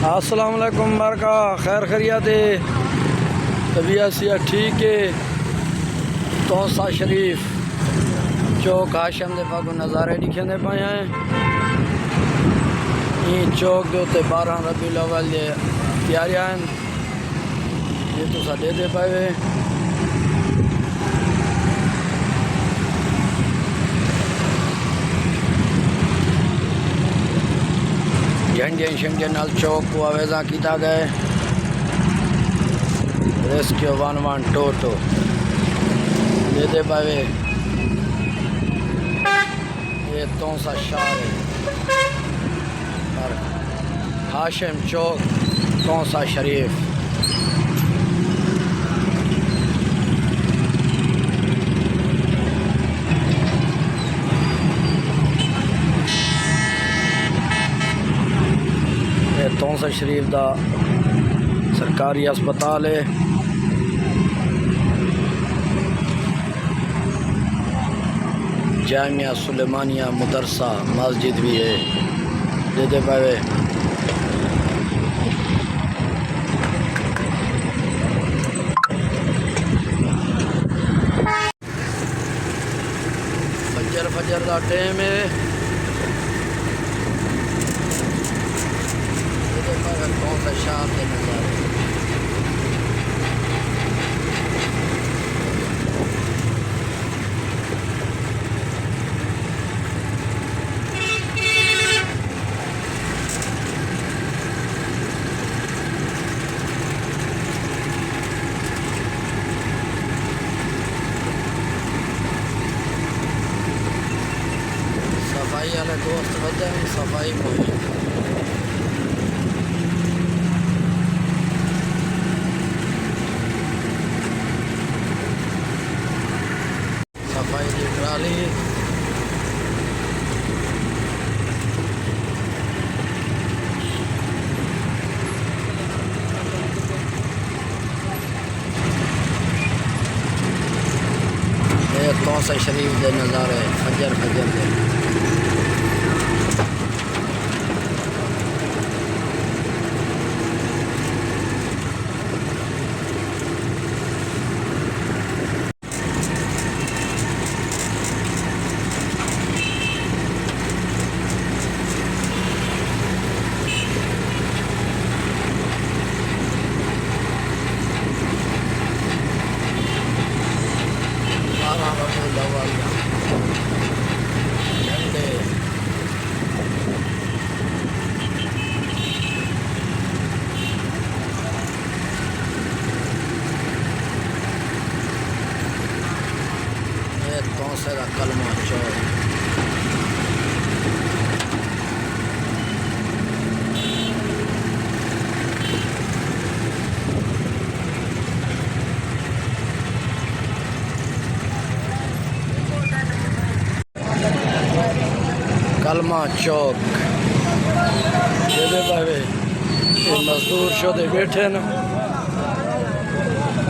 अस्सलाम वालेकुम बरका खैर खैरियत है तबीयत सिया ठीक है। तोसा शरीफ चौक हाशम दे पागो नज़ारे दिखेंदे पे हैं। ये चौक के उत्ते 12 रबीउल अव्वल दे तैयारियां हैं ये तुसा दे पाए। झंडे शंडे नाल चौक को आवेजा किया गया। रेस्क्यू 112 दे पावे। ये तोसा शहर है और हाशिम चौक तोसा शरीफ। तोसा शरीफ का सरकारी अस्पताल है। जामिया सुलेमानिया मदरसा मस्जिद भी है दे पावे। फजर का टाइम है। कौन सा शहर के नज़ारे सफाई वाले दोस्त बदे सफाई मुहिम। सफाई की ट्राली तोसा शरीफ के नज़ारे फजर के। तोसे का कलमा चौक कलमा चौक दे पावे। ये मजदूर शोधे बैठे न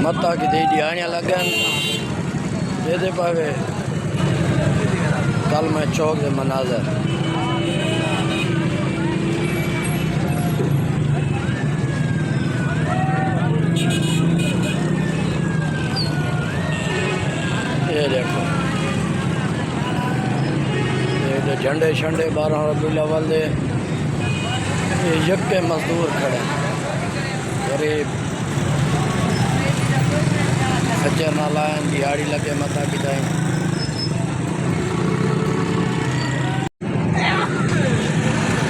मत्ता की दिहाड़ियाँ लगन दे पावे। कलमा चौक के मनाजर ये देखो। ये झंडे शंडे 12 रबीउल अव्वल दे ये यक्के मजदूर खड़े गरीब खच्चर ना लाइन दिहाड़ी लगे मता की।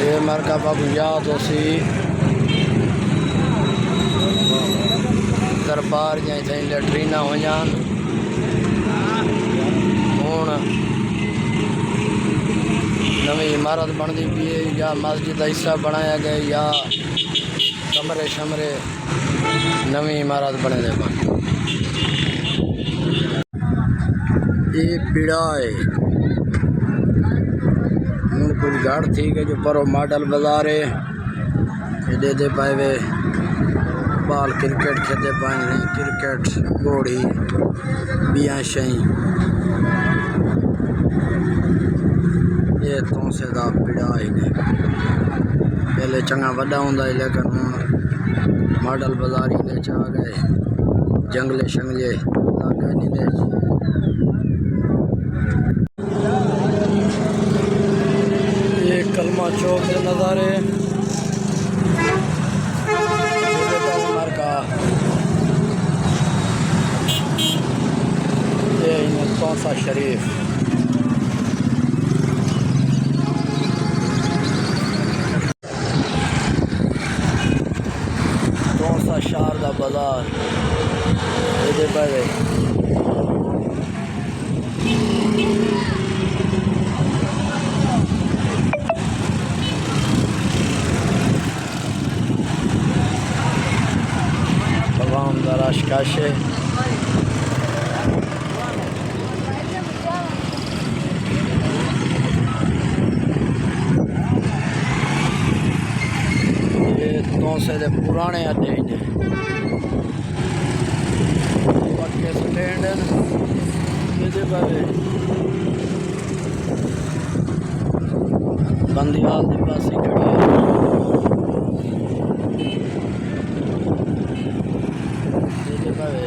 ये मरका बाबू याद हो सी दरबार जाए लैट्रीना हो जान हूँ नवी इमारत बनती पी है या मस्जिद का हिस्सा बनाया गया या कमरे शमरे नवी इमारत बने दे बन। ये पीड़ा है कुछ गाड़ थी के जो परो मॉडल बाजार है दे पाए वे बाल क्रिकेट खेते पाए क्रिकेट घोड़ी बिया शही। ये तो से दा पीड़ा ही नहीं। पहले चंगा वड्डा होंदा लेकिन हुण मॉडल बाज़ारी ने आ गए जंगले शंगले लग गए नहीं ये कलमा चौक के नज़ारे तौसा शरीफ तौसा शारदा बाजार ये पहले तमाम दराश काशे तौसे दे पुराने अड्डे ने पक्के स्टैंड ये बारे बंदियाल दी पासी खड़ी है ये बारे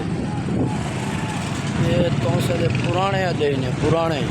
ये तौसे दे पुराने अड्डे ने पुराने